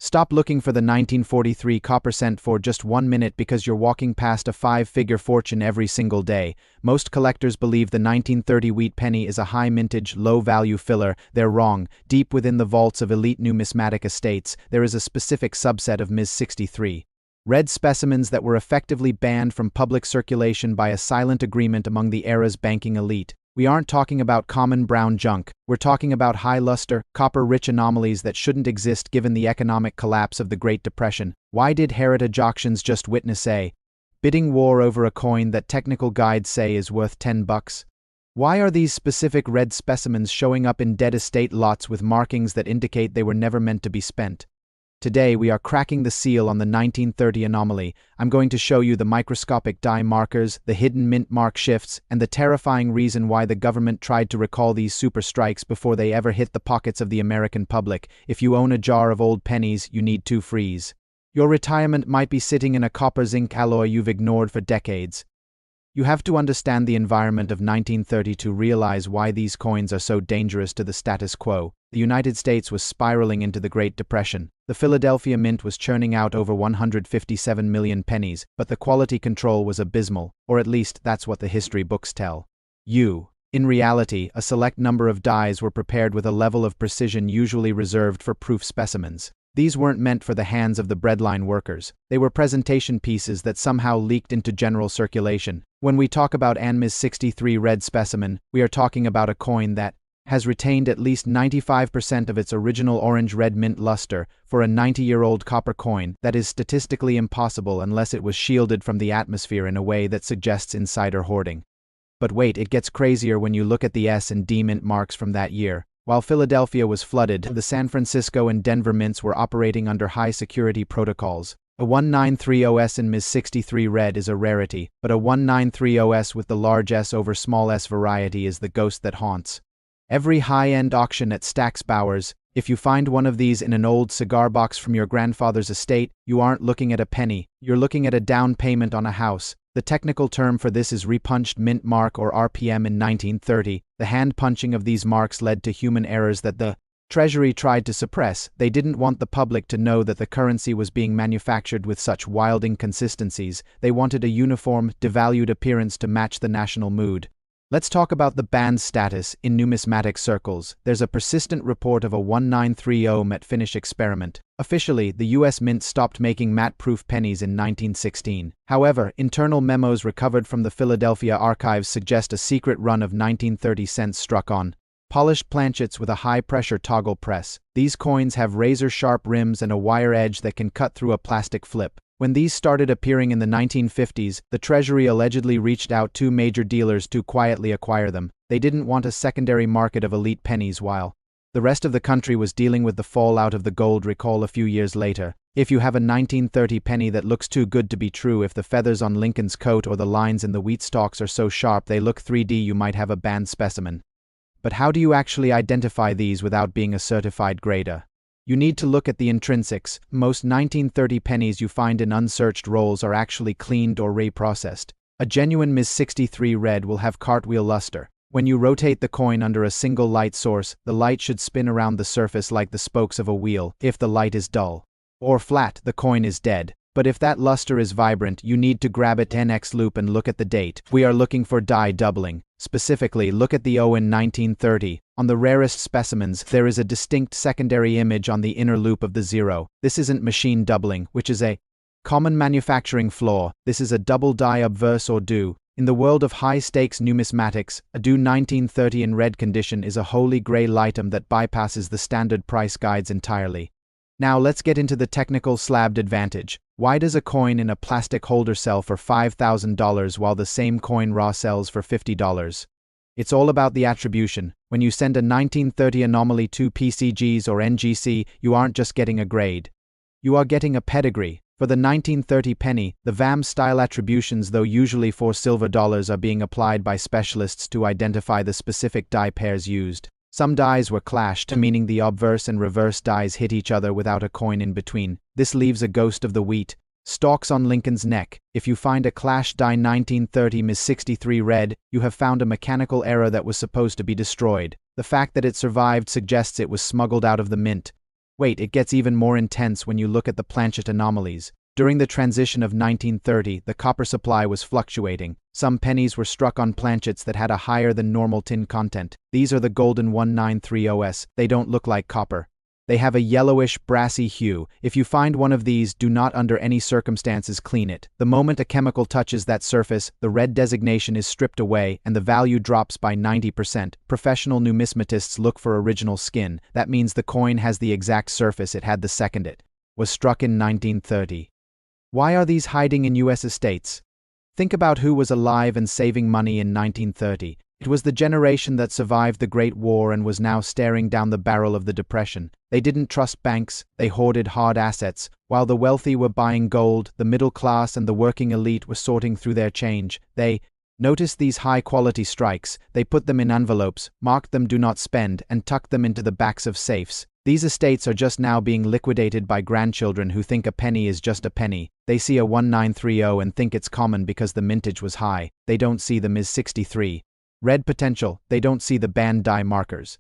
Stop looking for the 1943 copper cent for just 1 minute because you're walking past a 5-figure fortune every single day. Most collectors believe the 1930 wheat penny is a high mintage, low-value filler. They're wrong. Deep within the vaults of elite numismatic estates, there is a specific subset of MS63 Red specimens that were effectively banned from public circulation by a silent agreement among the era's banking elite. We aren't talking about common brown junk. We're talking about high-luster, copper-rich anomalies that shouldn't exist given the economic collapse of the Great Depression. Why did heritage auctions just witness a bidding war over a coin that technical guides say is worth $10? Why are these specific red specimens showing up in dead estate lots with markings that indicate they were never meant to be spent? Today, we are cracking the seal on the 1930 anomaly. I'm going to show you the microscopic die markers, the hidden mint mark shifts, and the terrifying reason why the government tried to recall these super strikes before they ever hit the pockets of the American public. If you own a jar of old pennies, you need 2 frees. Your retirement might be sitting in a copper zinc alloy you've ignored for decades. You have to understand the environment of 1930 to realize why these coins are so dangerous to the status quo. The United States was spiraling into the Great Depression. The Philadelphia Mint was churning out over 157 million pennies, but the quality control was abysmal, or at least that's what the history books tell you. In reality, a select number of dies were prepared with a level of precision usually reserved for proof specimens. These weren't meant for the hands of the breadline workers. They were presentation pieces that somehow leaked into general circulation. When we talk about MS63 Red specimen, we are talking about a coin that has retained at least 95% of its original orange-red mint luster. For a 90-year-old copper coin, that is statistically impossible unless it was shielded from the atmosphere in a way that suggests insider hoarding. But wait, it gets crazier when you look at the S and D mint marks from that year. While Philadelphia was flooded, the San Francisco and Denver mints were operating under high-security protocols. A 1930S in MS63 Red is a rarity, but a 1930S with the large S over small s variety is the ghost that haunts every high-end auction at Stack's Bowers. If you find one of these in an old cigar box from your grandfather's estate, you aren't looking at a penny, you're looking at a down payment on a house. The technical term for this is repunched mint mark or RPM. In 1930, the hand-punching of these marks led to human errors that the Treasury tried to suppress. They didn't want the public to know that the currency was being manufactured with such wild inconsistencies. They wanted a uniform, devalued appearance to match the national mood. Let's talk about the banned status in numismatic circles. There's a persistent report of a 1930 matte finish experiment. Officially, the US Mint stopped making matte-proof pennies in 1916. However, internal memos recovered from the Philadelphia archives suggest a secret run of 1930 cents struck on polished planchets with a high-pressure toggle press. These coins have razor-sharp rims and a wire edge that can cut through a plastic flip. When these started appearing in the 1950s, the Treasury allegedly reached out to major dealers to quietly acquire them. They didn't want a secondary market of elite pennies while the rest of the country was dealing with the fallout of the gold recall a few years later. If you have a 1930 penny that looks too good to be true, if the feathers on Lincoln's coat or the lines in the wheat stalks are so sharp they look 3D, you might have a banned specimen. But how do you actually identify these without being a certified grader? You need to look at the intrinsics. Most 1930 pennies you find in unsearched rolls are actually cleaned or reprocessed. A genuine MS63 Red will have cartwheel luster. When you rotate the coin under a single light source, the light should spin around the surface like the spokes of a wheel. If the light is dull or flat, the coin is dead. But if that luster is vibrant, you need to grab it 10x loop and look at the date. We are looking for die doubling. Specifically, look at the O in 1930. On the rarest specimens, there is a distinct secondary image on the inner loop of the 0. This isn't machine doubling, which is a common manufacturing flaw. This is a double die obverse or do. In the world of high-stakes numismatics, a do 1930 in red condition is a holy grail item that bypasses the standard price guides entirely. Now let's get into the technical slabbed advantage. Why does a coin in a plastic holder sell for $5,000 while the same coin raw sells for $50? It's all about the attribution. When you send a 1930 anomaly to PCGs or NGC, you aren't just getting a grade. You are getting a pedigree. For the 1930 penny, the VAM-style attributions, though usually for silver dollars, are being applied by specialists to identify the specific die pairs used. Some dies were clashed, meaning the obverse and reverse dies hit each other without a coin in between. This leaves a ghost of the wheat stalks on Lincoln's neck. If you find a clashed die 1930 MS63 Red, you have found a mechanical error that was supposed to be destroyed. The fact that it survived suggests it was smuggled out of the mint. Wait, it gets even more intense when you look at the planchet anomalies. During the transition of 1930, the copper supply was fluctuating. Some pennies were struck on planchets that had a higher than normal tin content. These are the golden 1930s. They don't look like copper. They have a yellowish, brassy hue. If you find one of these, do not under any circumstances clean it. The moment a chemical touches that surface, the red designation is stripped away and the value drops by 90%. Professional numismatists look for original skin. That means the coin has the exact surface it had the second it was struck in 1930. Why are these hiding in US estates? Think about who was alive and saving money in 1930. It was the generation that survived the Great War and was now staring down the barrel of the Depression. They didn't trust banks, they hoarded hard assets. While the wealthy were buying gold, the middle class and the working elite were sorting through their change. They noticed these high-quality strikes. They put them in envelopes, marked them "Do Not Spend," and tucked them into the backs of safes. These estates are just now being liquidated by grandchildren who think a penny is just a penny. They see a 1930 and think it's common because the mintage was high. They don't see the MS63 Red potential. They don't see the band die markers.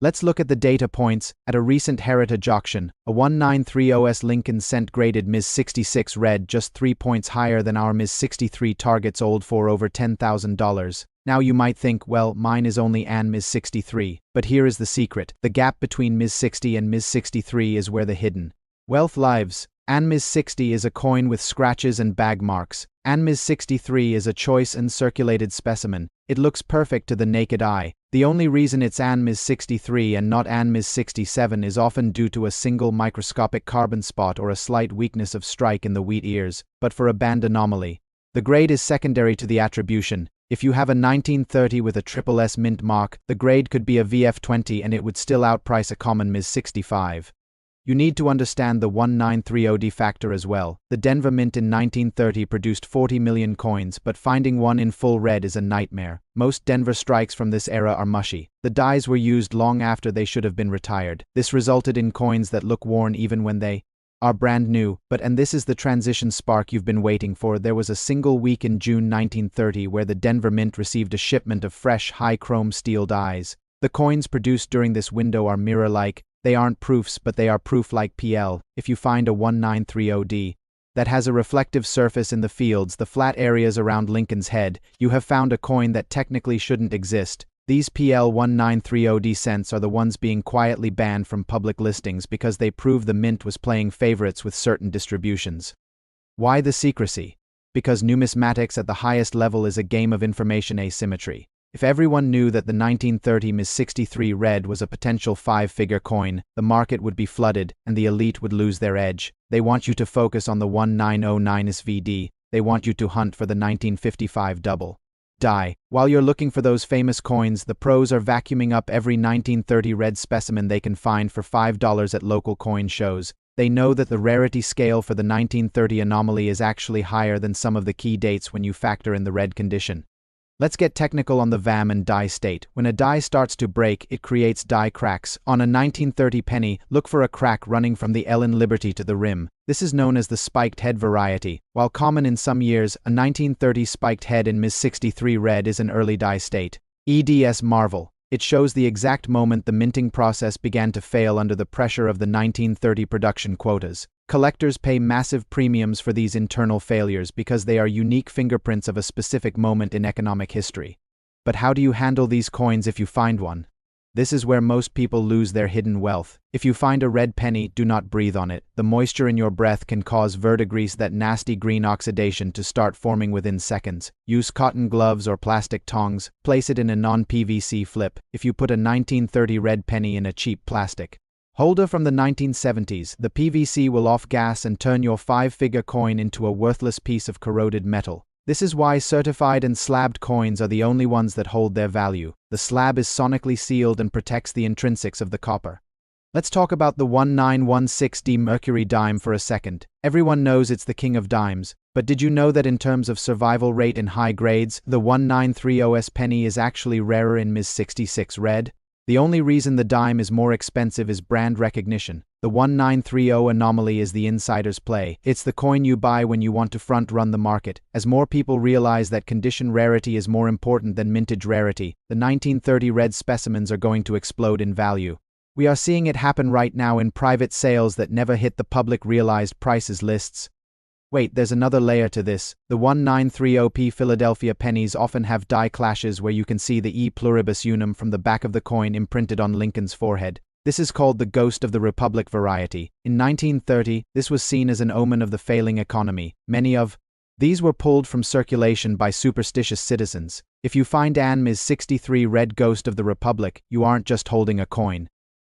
Let's look at the data points. At a recent heritage auction, a 1930s Lincoln cent graded MS63 Red just 3 points higher than our MS63 target sold for over $10,000. Now you might think, well, mine is only an MS63. But here is the secret. The gap between MS60 and MS63 is where the hidden wealth lives. An MS60 is a coin with scratches and bag marks. An MS63 is a choice and circulated specimen. It looks perfect to the naked eye. The only reason it's an MS63 and not an MS67 is often due to a single microscopic carbon spot or a slight weakness of strike in the wheat ears. But for a band anomaly, the grade is secondary to the attribution. If you have a 1930 with a triple S mint mark, the grade could be a VF20 and it would still outprice a common MS65. You need to understand the 1930 factor as well. The Denver Mint in 1930 produced 40 million coins, but finding one in full red is a nightmare. Most Denver strikes from this era are mushy. The dies were used long after they should have been retired. This resulted in coins that look worn even when they are brand new. And this is the transition spark you've been waiting for. There was a single week in June 1930 where the Denver Mint received a shipment of fresh, high-chrome steel dies. The coins produced during this window are mirror-like. They aren't proofs, but they are proof like PL. If you find a 1930D that has a reflective surface in the fields, the flat areas around Lincoln's head, you have found a coin that technically shouldn't exist. These PL 1930D cents are the ones being quietly banned from public listings because they prove the mint was playing favorites with certain distributions. Why the secrecy? Because numismatics at the highest level is a game of information asymmetry. If everyone knew that the 1930 MS63 Red was a potential 5-figure coin, the market would be flooded and the elite would lose their edge. They want you to focus on the 1909 SVD. They want you to hunt for the 1955 double die. While you're looking for those famous coins, the pros are vacuuming up every 1930 red specimen they can find for $5 at local coin shows. They know that the rarity scale for the 1930 anomaly is actually higher than some of the key dates when you factor in the red condition. Let's get technical on the VAM and die state. When a die starts to break, it creates die cracks. On a 1930 penny, look for a crack running from the L in Liberty to the rim. This is known as the spiked head variety. While common in some years, a 1930 spiked head in MS63 Red is an early die state. EDS marvel. It shows the exact moment the minting process began to fail under the pressure of the 1930 production quotas. Collectors pay massive premiums for these internal failures because they are unique fingerprints of a specific moment in economic history. But how do you handle these coins if you find one? This is where most people lose their hidden wealth. If you find a red penny, do not breathe on it. The moisture in your breath can cause verdigris, that nasty green oxidation, to start forming within seconds. Use cotton gloves or plastic tongs. Place it in a non-PVC flip. If you put a 1930 red penny in a cheap plastic holder from the 1970s, the PVC will off-gas and turn your 5-figure coin into a worthless piece of corroded metal. This is why certified and slabbed coins are the only ones that hold their value. The slab is sonically sealed and protects the intrinsics of the copper. Let's talk about the 1916D Mercury dime for a second. Everyone knows it's the king of dimes, but did you know that in terms of survival rate in high grades, the 1930s penny is actually rarer in MS63 Red? The only reason the dime is more expensive is brand recognition. The 1930 anomaly is the insider's play. It's the coin you buy when you want to front-run the market. As more people realize that condition rarity is more important than mintage rarity, the 1930 red specimens are going to explode in value. We are seeing it happen right now in private sales that never hit the public realized prices lists. Wait, there's another layer to this. The 1930p Philadelphia pennies often have die clashes where you can see the E pluribus unum from the back of the coin imprinted on Lincoln's forehead. This is called the Ghost of the Republic variety. In 1930, this was seen as an omen of the failing economy. Many of these were pulled from circulation by superstitious citizens. If you find MS63 Red Ghost of the Republic, you aren't just holding a coin.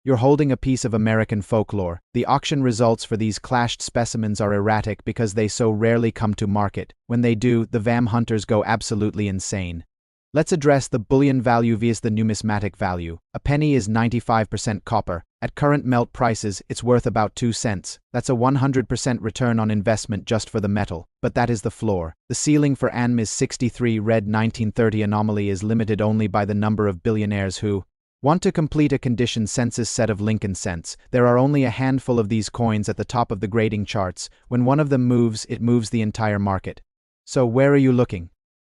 You're holding a piece of American folklore. The auction results for these clashed specimens are erratic because they so rarely come to market. When they do, the VAM hunters go absolutely insane. Let's address the bullion value vs the numismatic value. A penny is 95% copper. At current melt prices, it's worth about 2 cents. That's a 100% return on investment just for the metal. But that is the floor. The ceiling for MS63 Red 1930 anomaly is limited only by the number of billionaires who want to complete a conditioned census set of Lincoln cents. There are only a handful of these coins at the top of the grading charts. When one of them moves, it moves the entire market. So where are you looking?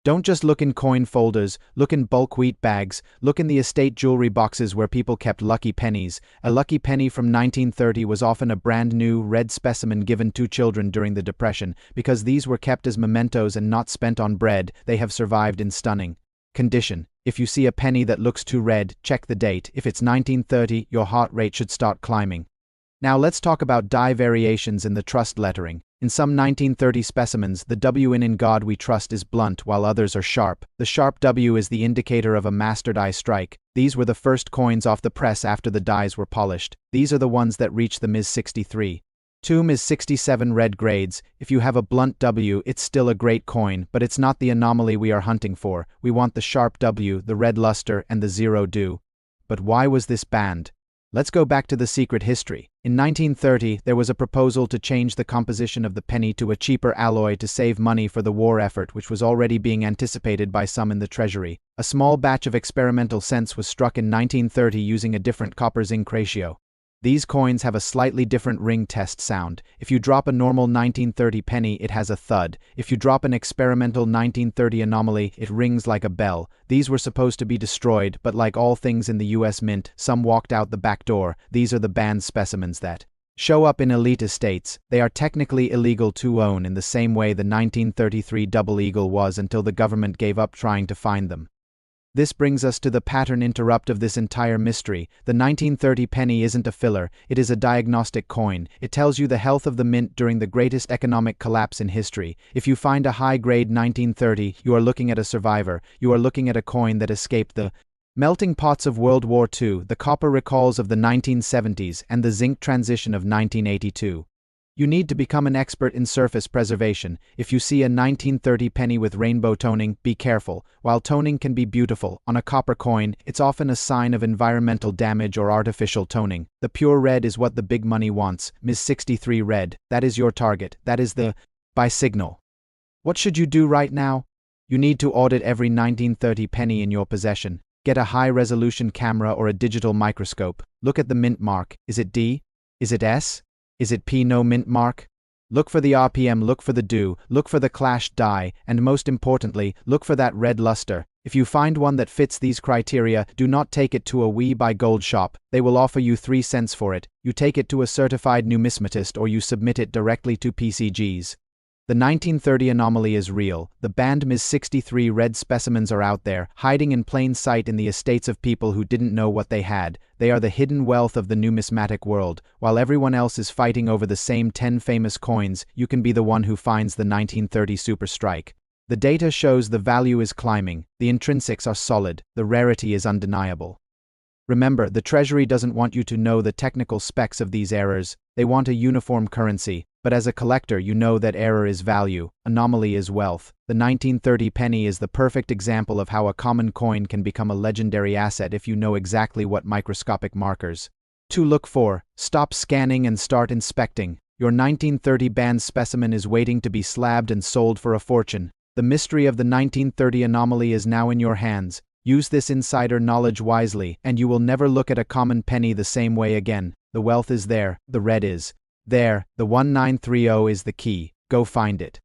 Don't just look in coin folders, look in bulk wheat bags, look in the estate jewelry boxes where people kept lucky pennies. A lucky penny from 1930 was often a brand new red specimen given to children during the Depression. Because these were kept as mementos and not spent on bread, they have survived in stunning condition. If you see a penny that looks too red, check the date. If it's 1930, your heart rate should start climbing. Now let's talk about die variations in the trust lettering. In some 1930 specimens, the W in God We Trust is blunt while others are sharp. The sharp W is the indicator of a master die strike. These were the first coins off the press after the dies were polished. These are the ones that reach the MS63. MS63 Red grades. If you have a blunt W, it's still a great coin, but it's not the anomaly we are hunting for. We want the sharp W, the red luster, and the zero do. But why was this banned? Let's go back to the secret history. In 1930, there was a proposal to change the composition of the penny to a cheaper alloy to save money for the war effort, which was already being anticipated by some in the Treasury. A small batch of experimental cents was struck in 1930 using a different copper-zinc ratio. These coins have a slightly different ring test sound. If you drop a normal 1930 penny, it has a thud. If you drop an experimental 1930 anomaly, it rings like a bell. These were supposed to be destroyed, but like all things in the US Mint, some walked out the back door. These are the banned specimens that show up in elite estates. They are technically illegal to own in the same way the 1933 Double Eagle was until the government gave up trying to find them. This brings us to the pattern interrupt of this entire mystery. The 1930 penny isn't a filler, it is a diagnostic coin. It tells you the health of the mint during the greatest economic collapse in history. If you find a high-grade 1930, you are looking at a survivor. You are looking at a coin that escaped the melting pots of World War II, the copper recalls of the 1970s, and the zinc transition of 1982. You need to become an expert in surface preservation. If you see a 1930 penny with rainbow toning, be careful. While toning can be beautiful, on a copper coin, it's often a sign of environmental damage or artificial toning. The pure red is what the big money wants. MS63 Red. That is your target. That is the buy signal. What should you do right now? You need to audit every 1930 penny in your possession. Get a high-resolution camera or a digital microscope. Look at the mint mark. Is it D? Is it S? Is it P? No mint mark? Look for the RPM, look for the do, look for the clashed die, and most importantly, look for that red luster. If you find one that fits these criteria, do not take it to a We Buy Gold shop. They will offer you 3 cents for it. You take it to a certified numismatist or you submit it directly to PCGs. The 1930 anomaly is real. The banned MS63 Red specimens are out there, hiding in plain sight in the estates of people who didn't know what they had. They are the hidden wealth of the numismatic world. While everyone else is fighting over the same 10 famous coins, you can be the one who finds the 1930 super strike. The data shows the value is climbing. The intrinsics are solid. The rarity is undeniable. Remember, the Treasury doesn't want you to know the technical specs of these errors. They want a uniform currency. But as a collector, you know that error is value, anomaly is wealth. The 1930 penny is the perfect example of how a common coin can become a legendary asset if you know exactly what microscopic markers to look for. Stop scanning and start inspecting. Your 1930 banned specimen is waiting to be slabbed and sold for a fortune. The mystery of the 1930 anomaly is now in your hands. Use this insider knowledge wisely, and you will never look at a common penny the same way again. The wealth is there, the red is there. The 1930 is the key. Go find it.